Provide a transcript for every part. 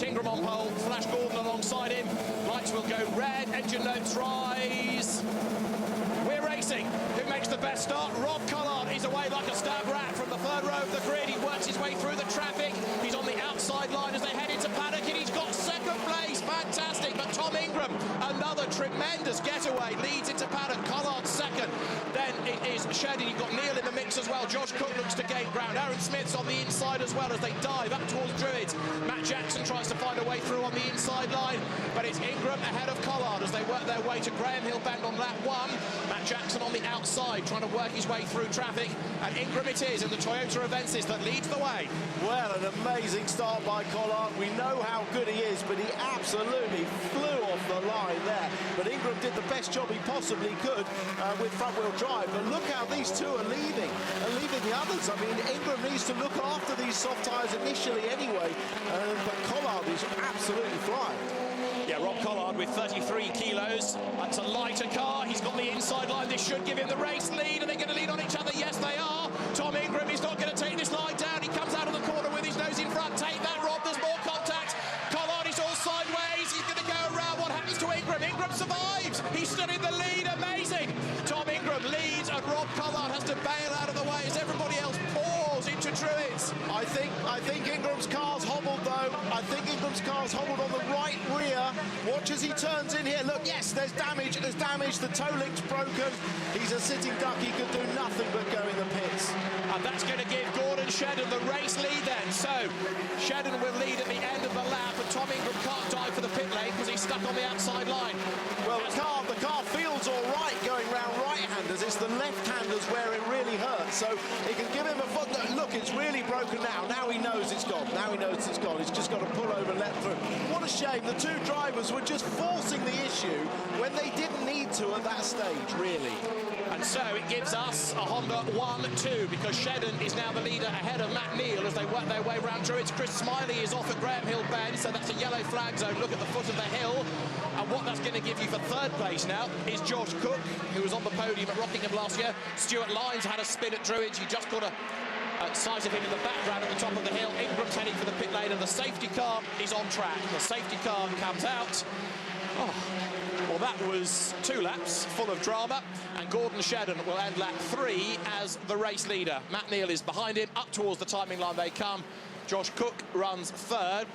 Ingram on pole, Flash Gordon alongside him. Lights will go red, engine notes rise. We're racing. Who makes the best start? Rob Collard is away like a stab rat from the third row of the grid. He works his way through the traffic. He's on the outside line as they head into paddock, and he's got second place. Fantastic. But Tom Ingram, another tremendous getaway, leads into paddock. Collard second. Then it is Shedden. You've got Neil in the mix as well. Josh Cook looks to gain ground. Aaron Smith's on the inside as well as they dive up towards Druids. Matt Jackson tries to find a way through on the inside line, but it's Ingram ahead of Collard as they work their way to Graham Hill Bend on lap 1. Matt Jackson on the outside trying to work his way through traffic, and Ingram it is in the Toyota Avensis that leads the way. Well, an amazing start by Collard. We know how good he is, but he absolutely flew off the line there. But Ingram did the best job he possibly could with front-wheel drive. But look how these two are leaving the others. I mean, Ingram needs to look after these soft tyres initially anyway, but Collard is absolutely flying. Yeah, Rob Collard with 33 kilos. That's a lighter car. He's got the inside line. This should give him the race lead. Are they going to lead on each other? Yes, they are. Tom Ingram is not going to take this line down. He comes out of the corner with his nose in front. Take that, Rob. There's more contact. Collard is all sideways. He's going to go around. What happens to Ingram? Ingram survives. He's still in the lead. Amazing. Tom Ingram leads, and Rob Collard has to bail out of the way as everybody else pours into Druids. I think Ingram's car's hobbled though. I think Ingram's car's hobbled on the right rear. Watch as he turns in here. Look, yes, there's damage. The toe link's broken. He's a sitting duck. He could do nothing but go in the pits. And that's going to give Gordon Shedden the race lead then. So Shedden will lead at the end of the lap, and Tom Ingram can't dive for the pit lane because he's stuck on the outside line. Well, the car feels all right going round right-handers. It's the left-handers where it really hurts. So it can give him a foot. Look, it's really broken now. Now he knows it's gone. He's just got to pull over and let through. What a shame. The two drivers were just forcing the issue when they didn't need to at that stage, really. And so it gives us a Honda 1-2 because Shedden is now the leader ahead of Matt Neal as they work their way round Druids. Chris Smiley is off at Graham Hill Bend, so that's a yellow flag zone. Look at the foot of the hill. And what that's going to give you for third place now is Josh Cook, who was on the podium at Rockingham last year. Stuart Lyons had a spin at Druids. You just got a size of him in the background at the top of the hill. Ingram's heading for the pit lane, and the safety car is on track. The safety car comes out. Well, that was 2 laps full of drama, and Gordon Shedden will end lap 3 as the race leader. Matt Neal is behind him. Up towards the timing line they come. Josh Cook runs third.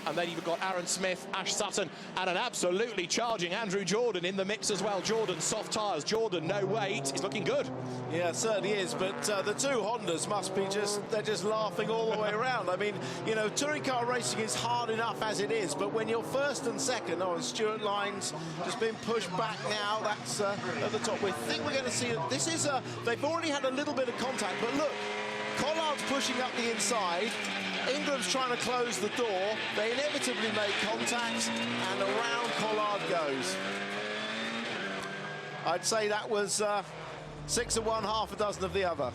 And then you've got Aaron Smith, Ash Sutton, and an absolutely charging Andrew Jordan in the mix as well. Jordan, soft tyres. Jordan, no weight. He's looking good. Yeah, it certainly is. But the two Hondas must be they're just laughing all the way around. I mean, you know, touring car racing is hard enough as it is. But when you're first and second, and Stuart Lyons just been pushed back now, that's at the top. We think we're going to see this is they've already had a little bit of contact. But look, Collard's pushing up the inside. Ingram's trying to close the door. They inevitably make contact, and around Collard goes. I'd say that was 6 of one, half a dozen of the other.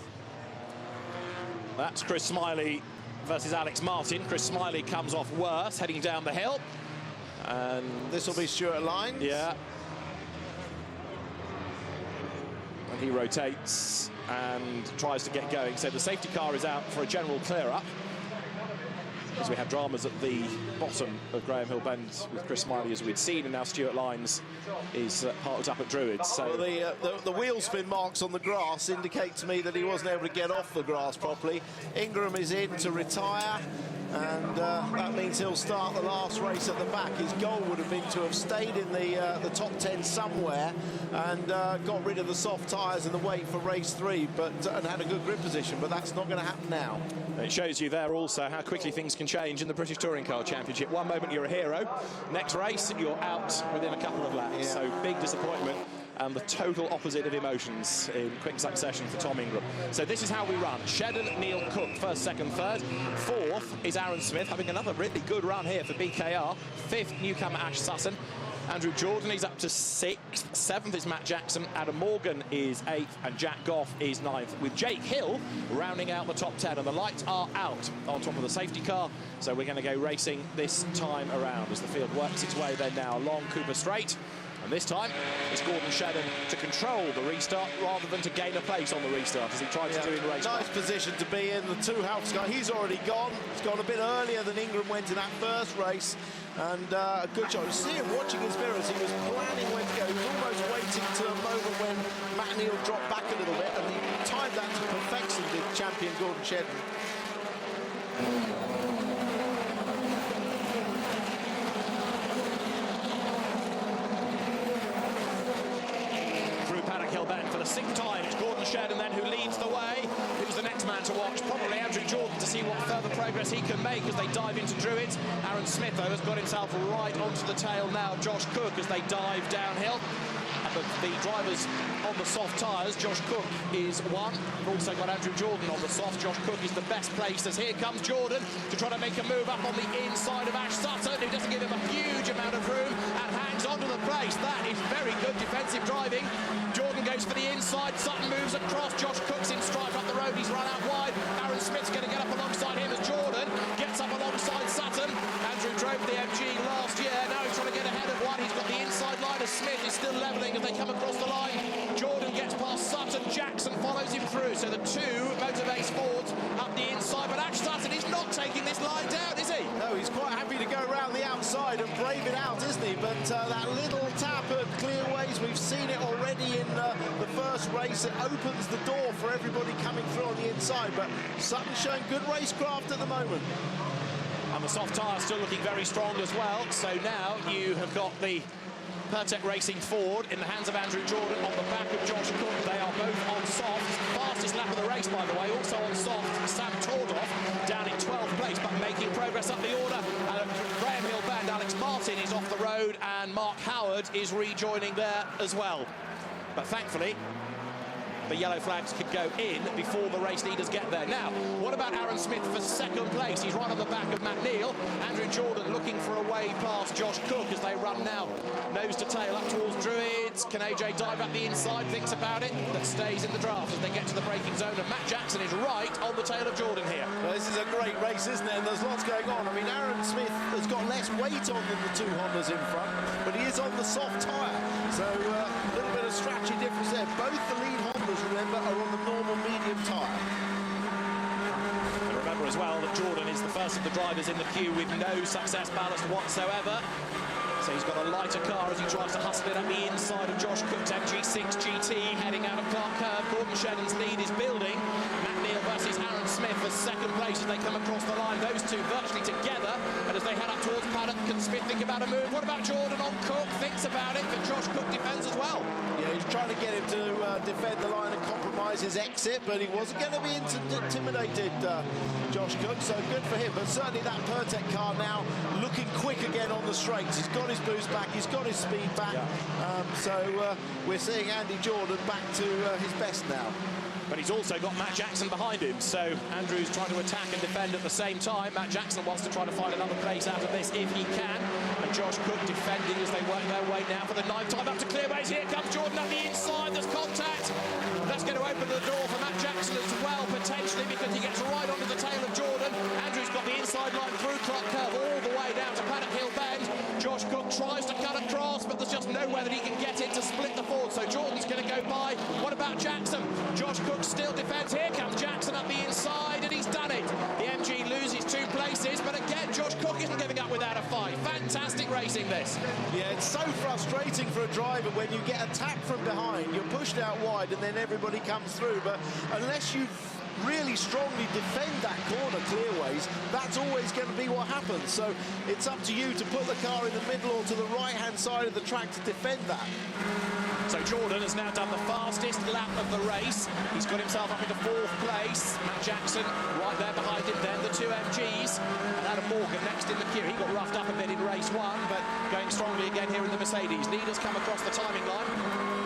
That's Chris Smiley versus Alex Martin. Chris Smiley comes off worse, heading down the hill. And this will be Stuart Lyons. Yeah. And he rotates and tries to get going. So the safety car is out for a general clear-up, as we have dramas at the bottom of Graham Hill Bend with Chris Smiley, as we'd seen, and now Stuart Lyons is parked up at Druids. So the wheel spin marks on the grass indicate to me that he wasn't able to get off the grass properly. Ingram is in to retire, and that means he'll start the last race at the back. His goal would have been to have stayed in the top 10 somewhere and got rid of the soft tyres and the weight for race 3, and had a good grip position, but that's not going to happen now. It shows you there also how quickly things can change in the British Touring Car Championship. One moment you're a hero, next race you're out within a couple of laps. Yeah. So big disappointment, and the total opposite of emotions in quick succession for Tom Ingram. So this is how we run. Shedden, Neal, Cook, first, second, third. Fourth is Aaron Smith, having another really good run here for BKR. Fifth, newcomer Ash Sutton. Andrew Jordan, he's up to 6th. 7th is Matt Jackson. Adam Morgan is 8th, and Jack Goff is 9th, with Jake Hill rounding out the top 10. And the lights are out on top of the safety car, so we're going to go racing this time around as the field works its way then now along Cooper Straight. And this time, it's Gordon Shedden to control the restart rather than to gain a place on the restart, as he tried to do in race. Nice position to be in. The two-half guy, he's already gone. He's gone a bit earlier than Ingram went in that first race. And a good shot. You see him watching his mirrors. He was planning when to go. He was almost waiting to a moment when Matt Neal dropped back a little bit, and he timed that to perfection, did champion Gordon Shedden. For the 6th time, it's Gordon Shedden then who leads the way. Who's the next man to watch? Probably Andrew Jordan, to see what further progress he can make as they dive into Druids. Aaron Smith, though, has got himself right onto the tail now. Josh Cook as they dive downhill. And the drivers on the soft tyres, Josh Cook is one. We've also got Andrew Jordan on the soft. Josh Cook is the best placed as here comes Jordan to try to make a move up on the inside of Ash Sutton, who doesn't give him a huge amount of room and hangs onto the place. That is very good defensive driving. Jordan goes for the inside. Sutton moves across. Josh Cook's in strife up the road. He's run out wide. Aaron Smith's going to get up alongside him as Jordan gets up alongside Sutton. Andrew drove the MG last year. Now he's trying to get ahead of one. He's got the inside line as Smith is still levelling as they come across the line. Jordan gets past Sutton. Jackson follows him through. So the two Motorbase Fords up the inside. But Ash Sutton is not taking this line down, is he? No, he's quite happy to go around the outside and brave it out, isn't he? But that little tap at Clearways, we've seen it already in the first race. It opens the door for everybody coming through on the inside. But Sutton's showing good racecraft at the moment. And the soft tyre still looking very strong as well. So now you have got the Pertec Racing Ford in the hands of Andrew Jordan on the back of Josh Cook. They are both on soft. Fastest lap of the race, by the way, also on soft. Sam Tordoff down in 12th place, but making progress up the order. Graham Hill Band, Alex Martin is off the road, and Mark Howard is rejoining there as well. But thankfully, the yellow flags could go in before the race leaders get there. Now, what about Aaron Smith for 2nd place? He's right on the back of Matt Neal. Andrew Jordan looking for a way past Josh Cook as they run now nose to tail up towards Druids. Can AJ dive up the inside? Thinks about it, but stays in the draft as they get to the braking zone. And Matt Jackson is right on the tail of Jordan here. Well, this is a great race, isn't it? And there's lots going on. I mean, Aaron Smith has got less weight on than the two Hondas in front, but he is on the soft tyre. So a little bit of strategy difference there. Both the lead Hondas, remember, are on the normal medium tyre. And remember as well that Jordan is the first of the drivers in the queue with no success ballast whatsoever. So he's got a lighter car as he tries to hustle it up the inside of Josh Cook's MG6 GT heading out of Clark Curve. Gordon Shedden's lead is building. Matt Neal versus Aaron Smith for 2nd place as they come across the line. Those two virtually together. And as they head up towards paddock, can Smith think about a move? What about Jordan on Cook? Thinks about it, but Josh Cook defends as well. Yeah, he's trying to get him to defend the line and compromise his exit, but he wasn't going to be intimidated, Josh Cook, so good for him. But certainly that Pertec car now looking quick again on the straights. He's got his boost back, he's got his speed back, so we're seeing Andy Jordan back to his best now. But he's also got Matt Jackson behind him, so Andrew's trying to attack and defend at the same time. Matt Jackson wants to try to find another place out of this if he can. And Josh Cook defending as they work their way now for the 9th time up to Clearways. Here comes Jordan up the inside, there's contact. That's going to open the door for Matt Jackson as well, potentially, because he gets right onto the tail of Jordan. Andrew's got the inside line through Clark Curve all the way down to Paddock Hill Bend. Josh Cook tries to cut across, but there's just nowhere that he can get it to split the Ford, so Jordan's going to go by. What about Jackson? Josh Cook still defends. Here comes Jackson up the inside, and he's done it. The MG loses 2 places, but again, Josh Cook isn't giving up without a fight. Fantastic racing, this. Yeah, it's so frustrating for a driver when you get attacked from behind, you're pushed out wide, and then everybody comes through. But unless you really strongly defend that corner Clearways, that's always going to be what happens. So it's up to you to put the car in the middle or to the right-hand side of the track to defend that. So Jordan has now done the fastest lap of the race. He's got himself up into 4th place. Matt Jackson right there behind him, then the 2 MGs. And Adam Morgan next in the queue. He got roughed up a bit in race 1, but going strongly again here in the Mercedes. Leaders come across the timing line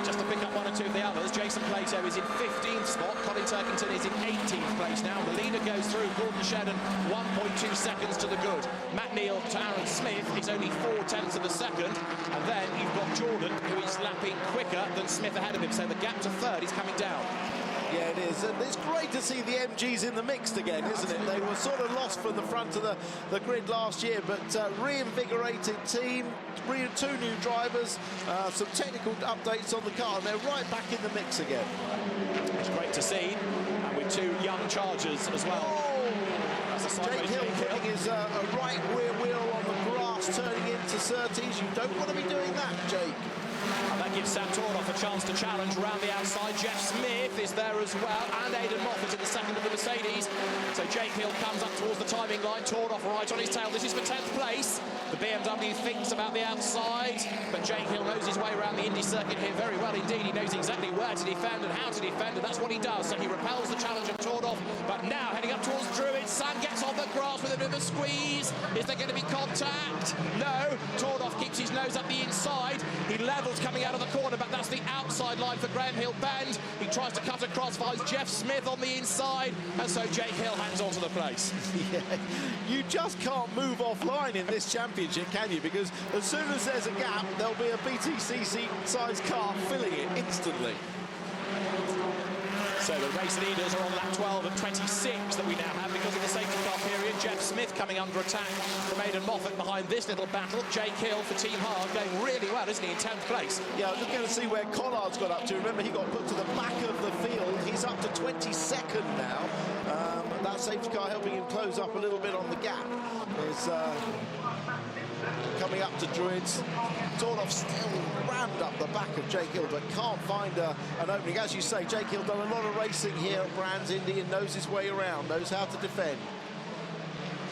just to pick up 1 or 2 of the others. Jason Plato is in 15th spot. Colin Turkington is in 18th place now. The leader goes through. Gordon Shedden 1.2 seconds to the good. Matt Neal to Aaron Smith is only 4/10 of a second. And then you've got Jordan, who is lapping quicker than Smith ahead of him. So the gap to 3rd is coming down. Yeah, it is. And it's great to see the MGs in the mix again, isn't it? They were sort of lost from the front of the grid last year, but reinvigorated team, two new drivers, some technical updates on the car, and they're right back in the mix again. It's great to see, and with two young Chargers as well. Oh, Jake Hill putting his right rear wheel on the grass, turning into Surtees. You don't want to be doing that, Jake. And that gives Sam Tordoff a chance to challenge around the outside. Jeff Smith is there as well, and Aidan Moffat in the second of the Mercedes. So Jake Hill comes up towards the timing line. Tordoff right on his tail. This is for 10th place. The BMW thinks about the outside, but Jake Hill knows his way around the Indy circuit here very well indeed. He knows exactly where to defend and how to defend, and that's what he does. So he repels the challenge of Tordoff, but now heading up towards Druid. Sam gets on the grass with a bit of a squeeze. Is there going to be contact? No. Tordoff keeps his nose up the inside. He levels coming out of the corner, but that's the outside line for Graham Hill Bend. He tries to cut across, finds Jeff Smith on the inside, and so Jake Hill hangs on to the place. Yeah, you just can't move offline in this championship, can you? Because as soon as there's a gap, there'll be a BTCC-sized car filling it instantly. So the race leaders are on lap 12 and 26 that we now have because of the safety car period. Jeff Smith coming under attack from Aidan Moffat behind this little battle. Jake Hill for Team Hard going really well, isn't he, in 10th place? Yeah, I'm just going to see where Collard's got up to. Remember, he got put to the back of the field. He's up to 22nd now. That safety car helping him close up a little bit on the gap. Is coming up to Druids. Tordoff still rammed up the back of Jake Hill, but can't find an opening. As you say, Jake Hill done a lot of racing here at Brands Indy and knows his way around, knows how to defend.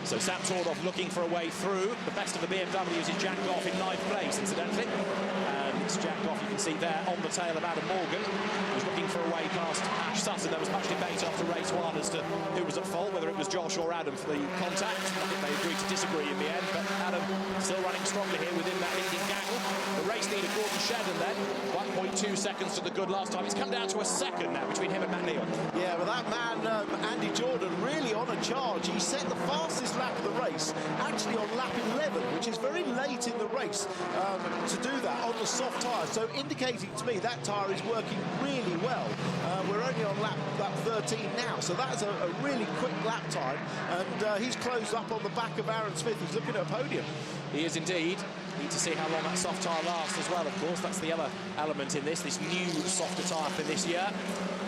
So Sam Tordoff looking for a way through. The best of the BMWs is Jack Goff in 9th place, incidentally. It's Jack Goff, you can see there on the tail of Adam Morgan, who's looking for a way past Ash Sutton. There was much debate after race one as to who was at fault, whether it was Josh or Adam for the contact. I think they agreed to disagree in the end, but Adam still running strongly here within that leading gaggle. The race leader, Gordon Shedden, then 1.2 seconds to the good last time. It's come down to a second now between him and Matt Neal. Yeah, but that man, Andy Jordan, really on a charge. He set the fastest lap of the race, actually on lap 11, which is very late in the race to do that on the soft tyre. So indicating to me that tyre is working really well. We're only on lap 13 now, so that's a really quick lap time. And he's closed up on the back of Aaron Smith, who's looking at a podium. He is indeed. Need to see how long that soft tyre lasts as well, of course. That's the other element in this new softer tyre for this year.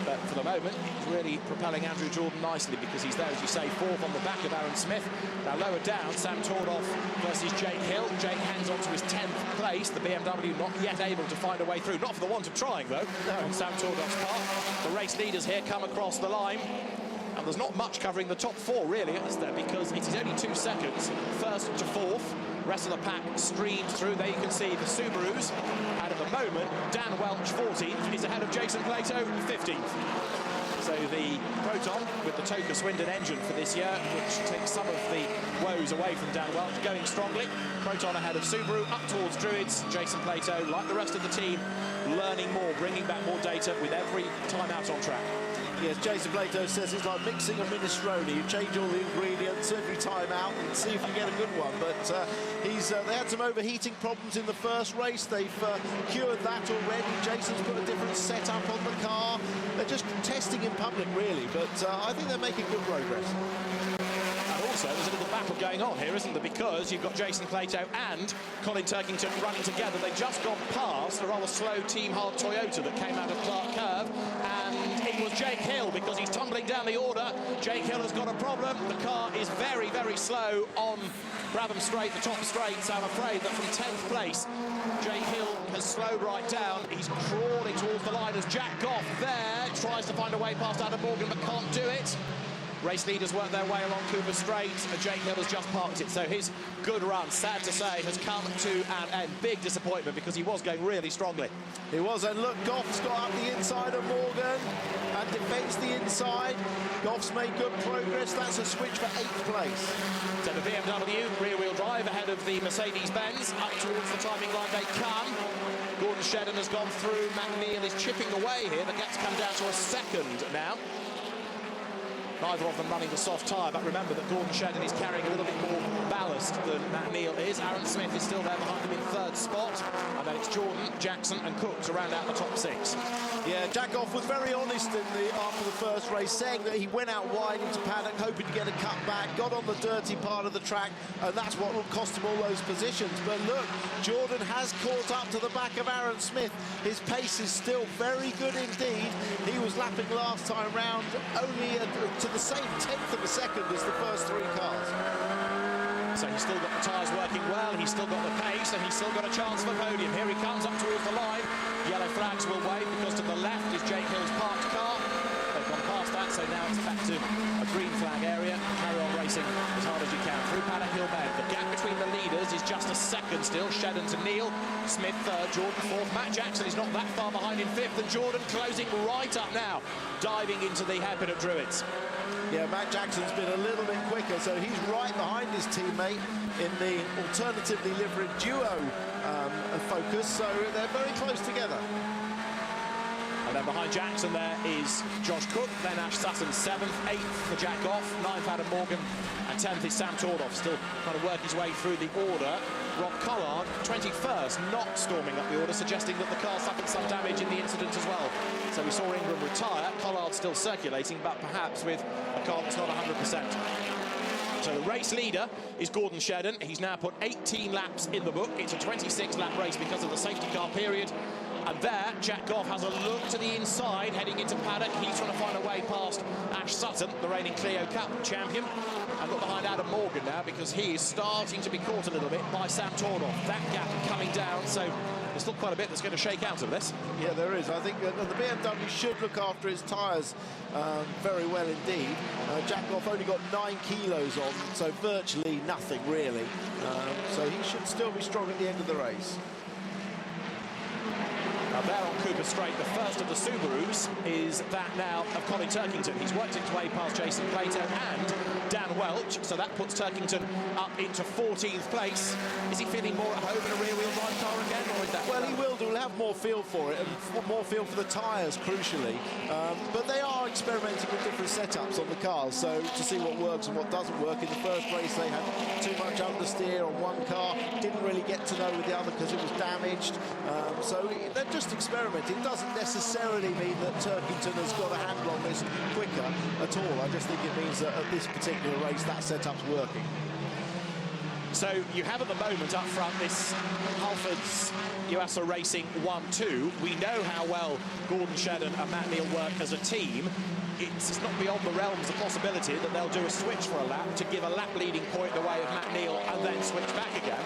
But for the moment, it's really propelling Andrew Jordan nicely because he's there, as you say, 4th on the back of Aaron Smith. Now lower down, Sam Tordoff versus Jake Hill. Jake hangs on to his 10th place. The BMW not yet able to find a way through. Not for the want of trying, though, on Sam Tordoff's part. The race leaders here come across the line. And there's not much covering the top 4, really, is there? Because it is only 2 seconds, 1st to 4th. Rest of the pack streams through. There you can see the Subarus. And at the moment, Dan Welch, 14th, is ahead of Jason Plato, 15th. So the Proton with the Toka Swindon engine for this year, which takes some of the woes away from Dan Welch, going strongly. Proton ahead of Subaru, up towards Druids. Jason Plato, like the rest of the team, learning more, bringing back more data with every time out on track. Yes, Jason Plato says it's like mixing a minestrone. You change all the ingredients every time out and see if you get a good one. But they had some overheating problems in the first race. They've cured that already. Jason's put a different setup on the car. They're just testing in public, really. But I think they're making good progress. Also, there's a little battle going on here, isn't there? Because you've got Jason Plato and Colin Turkington running together. They've just gone past a rather slow Team Hard Toyota that came out of Clark Curve. And it was Jake Hill, because he's tumbling down the order. Jake Hill has got a problem. The car is very, very slow on Brabham Straight, the top straight. So I'm afraid that from 10th place, Jake Hill has slowed right down. He's crawling towards the line as Jack Goff there tries to find a way past Adam Morgan, but can't do it. Race leaders work their way along Cooper Straight, and Jake Hill has just parked it. So his good run, sad to say, has come to an end. Big disappointment because he was going really strongly. He was, and look, Goff's got up the inside of Morgan and defends the inside. Goff's made good progress. That's a switch for 8th place. So the BMW rear-wheel drive ahead of the Mercedes-Benz. Up towards the timing line they come. Gordon Shedden has gone through. Matt Neal is chipping away here. The gap's come down to a second now. Neither of them running the soft tyre, but remember that Gordon Shedden is carrying a little bit more ballast than Matt Neal is. Aaron Smith is still there behind him in third spot. And then it's Jordan, Jackson and Cook to round out the top six. Yeah, Jack Goff was very honest after the first race, saying that he went out wide into paddock, hoping to get a cut back, got on the dirty part of the track, and that's what will cost him all those positions. But look, Jordan has caught up to the back of Aaron Smith. His pace is still very good indeed. He was lapping last time round only to the same tenth of a second as the first three cars. So he's still got the tyres working well, he's still got the pace, and he's still got a chance for podium. Here he comes up towards the line. Yellow flags will wave because to the left is Jake Hill's parked car. They've gone past that, so now it's back to a green flag area. Carry on racing as hard as you can through Paddock Hill Bend. The gap between the leaders is just a second still. Shedden to Neal, Smith third, Jordan fourth. Matt Jackson is not that far behind in fifth, and Jordan closing right up now, diving into the hairpin at Druids. Yeah, Matt Jackson's been a little bit quicker, so he's right behind his teammate in the alternatively liveried duo Focus, so they're very close together. And then behind Jackson there is Josh Cook, then Ash Sutton 7th, 8th for Jack Goff, 9th Adam Morgan, and 10th is Sam Tordoff, still trying to work his way through the order. Rob Collard, 21st, not storming up the order, suggesting that the car suffered some damage in the incident as well. So we saw Ingram retire, Collard still circulating, but perhaps with a car that's not 100%. So the race leader is Gordon Shedden. He's now put 18 laps in the book. It's a 26-lap race because of the safety car period. And there, Jack Goff has a look to the inside, heading into paddock. He's trying to find a way past Ash Sutton, the reigning Clio Cup champion. And look behind Adam Morgan now, because he is starting to be caught a little bit by Sam Tordoff. That gap coming down, so there's still quite a bit that's going to shake out of this. Yeah, there is. I think that the BMW should look after its tyres very well indeed. Jack Goff only got 9 kilos on, so virtually nothing really. So he should still be strong at the end of the race. Now there on Cooper Straight, the first of the Subarus is that now of Colin Turkington. He's worked his way past Jason Plato and Dan Welch, so that puts Turkington up into 14th place. Is he feeling more at home in a rear-wheel drive car again, or is that... Well, he will do. He'll have more feel for it, and more feel for the tyres, crucially. But they are experimenting with different setups on the cars, so to see what works and what doesn't work. In the first race, they had too much understeer on one car, didn't really get to know with the other because it was damaged. So they're just experimenting. It doesn't necessarily mean that Turkington has got a handle on this quicker at all. I just think it means that at this particular race, that setup's working. So you have at the moment up front this Halfords Yuasa Racing 1-2. We know how well Gordon Shedden and Matt Neal work as a team. It's not beyond the realms of possibility that they'll do a switch for a lap to give a lap leading point the way of Matt Neal and then switch back again.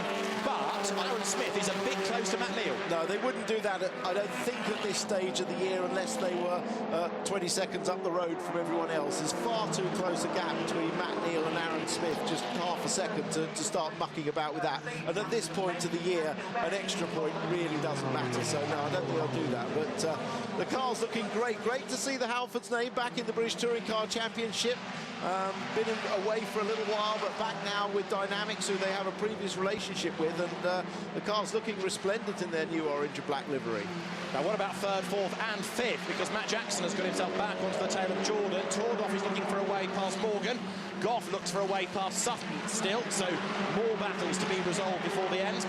But Aaron Smith is a bit close to Matt Neal. No, they wouldn't do that, I don't think, at this stage of the year unless they were 20 seconds up the road from everyone else. There's far too close a gap between Matt Neal and Aaron Smith, just half a second to start mucking about with that. And at this point of the year, an extra point really doesn't matter. So, no, I don't think they'll do that. But the car's looking great. Great to see the Halfords name back in the British Touring Car Championship. Been away for a little while, but back now with Dynamics, who they have a previous relationship with, and the car's looking resplendent in their new orange and black livery. Now, what about third, fourth and fifth? Because Matt Jackson has got himself back onto the tail of Jordan. Tordoff is looking for a way past Morgan. Goff looks for a way past Sutton still, so more battles to be resolved before the end.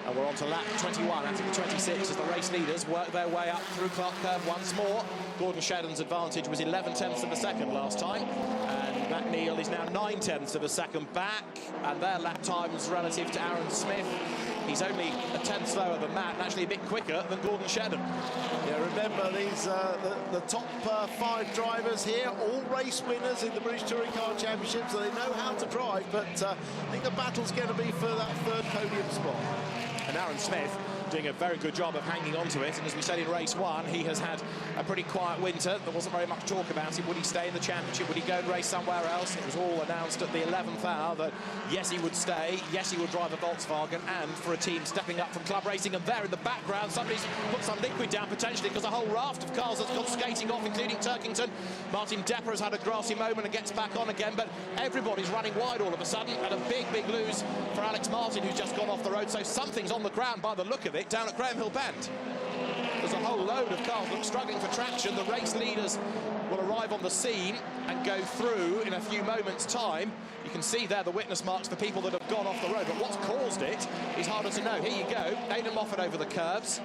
And we're on to lap 21 out of the 26 as the race leaders work their way up through Clark Curve once more. Gordon Shedden's advantage was 11/10ths of a second last time, and Matt Neal is now 9/10ths of a second back, and their lap times relative to Aaron Smith. He's only a tenth slower than Matt, and actually a bit quicker than Gordon Shedden. Yeah, remember these the top 5 drivers here, all race winners in the British Touring Car Championship, so they know how to drive, but I think the battle's going to be for that third podium spot. And Aaron Smith doing a very good job of hanging on to it, and as we said in race 1, he has had a pretty quiet winter. There wasn't very much talk about it. Would he stay in the championship? Would he go and race somewhere else? It was all announced at the 11th hour that yes, he would stay, yes, he would drive a Volkswagen, and for a team stepping up from club racing. And there in the background, somebody's put some liquid down potentially, because a whole raft of cars has gone skating off, including Turkington. Martin Depper has had a grassy moment and gets back on again, but everybody's running wide all of a sudden, and a big lose for Alex Martin, who's just gone off the road. So something's on the ground by the look of it down at Graham Hill Bend. There's a whole load of cars that are struggling for traction. The race leaders will arrive on the scene and go through in a few moments' time. You can see there the witness marks for people that have gone off the road, but what's caused it is harder to know. Here you go, Aidan Moffat over the curbs,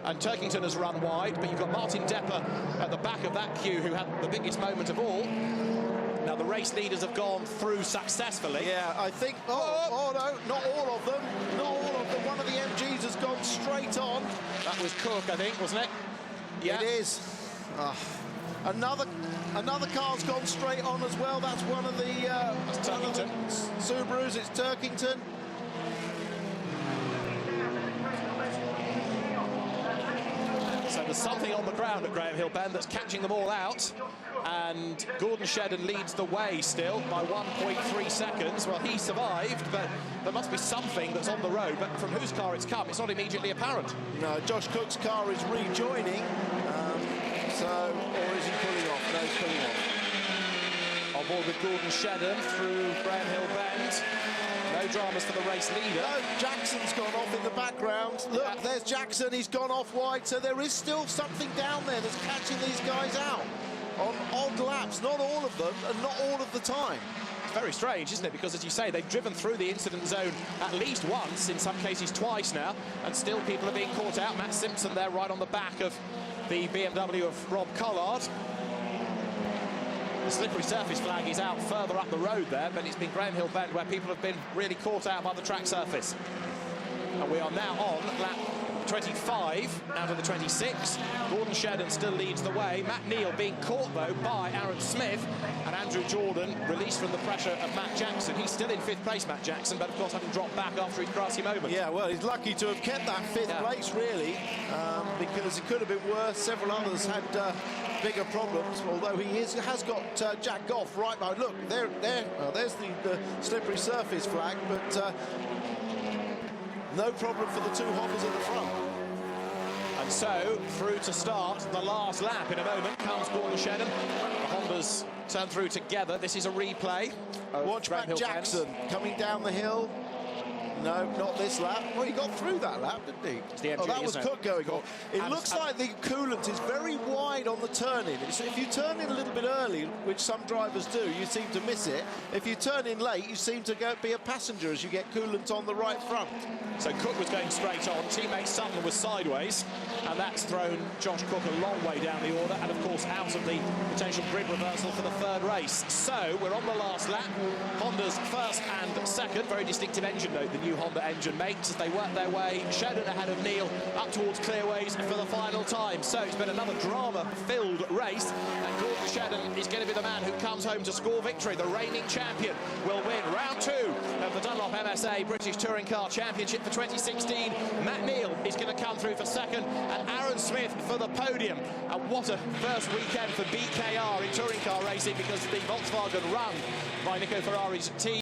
and Turkington has run wide, but you've got Martin Depper at the back of that queue who had the biggest moment of all. Now, the race leaders have gone through successfully. Yeah, I think... Oh, no, not all of them. Not all of them. One of the MGs has gone straight on. That was Cook, I think, wasn't it? Yeah. It is. Another car's gone straight on as well. That's one of the... That's Turkington. Subarus, it's Turkington. So there's something on the ground at Graham Hill Bend that's catching them all out. And Gordon Shedden leads the way still by 1.3 seconds. Well, he survived, but there must be something that's on the road. But from whose car it's come, it's not immediately apparent. No, Josh Cook's car is rejoining. Or is he pulling off? No, he's pulling off. On board with Gordon Shedden through Graham Hill Bend. No dramas for the race leader. No, Jackson's gone off in the background. Look, yeah. There's Jackson. He's gone off wide. So there is still something down there that's catching these guys out on odd laps. Not all of them, and not all of the time. It's very strange, isn't it? Because, as you say, they've driven through the incident zone at least once, in some cases twice now, and still people are being caught out. Matt Simpson there right on the back of the BMW of Rob Collard. The slippery surface flag is out further up the road there, but it's been Graham Hill Bend where people have been really caught out by the track surface. And we are now on lap 25 out of the 26. Gordon Shedden still leads the way. Matt Neal being caught, though, by Aaron Smith, and Andrew Jordan released from the pressure of Matt Jackson. He's still in 5th place, Matt Jackson, but of course having dropped back after his grassy moment. Yeah, well, he's lucky to have kept that 5th place, really, because it could have been worse. Several others had bigger problems, although he has got Jack Goff right by. Look, there's the slippery surface flag, but no problem for the two Hondas at the front. And so, through to start the last lap in a moment comes Gordon Shedden. The Hondas turn through together. This is a replay. Watch Matt Jackson coming down the hill. No, not this lap. Well, he got through that lap, didn't he? It's the MG, that was Cook going on. It looks like the coolant is very wide on the turn-in. If you turn in a little bit early, which some drivers do, you seem to miss it. If you turn in late, you seem to be a passenger as you get coolant on the right front. So Cook was going straight on. Teammate Sutton was sideways, and that's thrown Josh Cook a long way down the order, and of course out of the potential grid reversal for the 3rd race. So we're on the last lap. Honda's 1st and 2nd. Very distinctive engine note, the new Honda engine mates, as they work their way, Shedden ahead of Neal, up towards Clearways for the final time. So it's been another drama-filled race, and Gordon Shedden is going to be the man who comes home to score victory. The reigning champion will win round 2 of the Dunlop MSA British Touring Car Championship for 2016. Matt Neal is going to come through for 2nd, and Aaron Smith for the podium. And what a first weekend for BKR in touring car racing, because the Volkswagen run by Nico Ferrari's team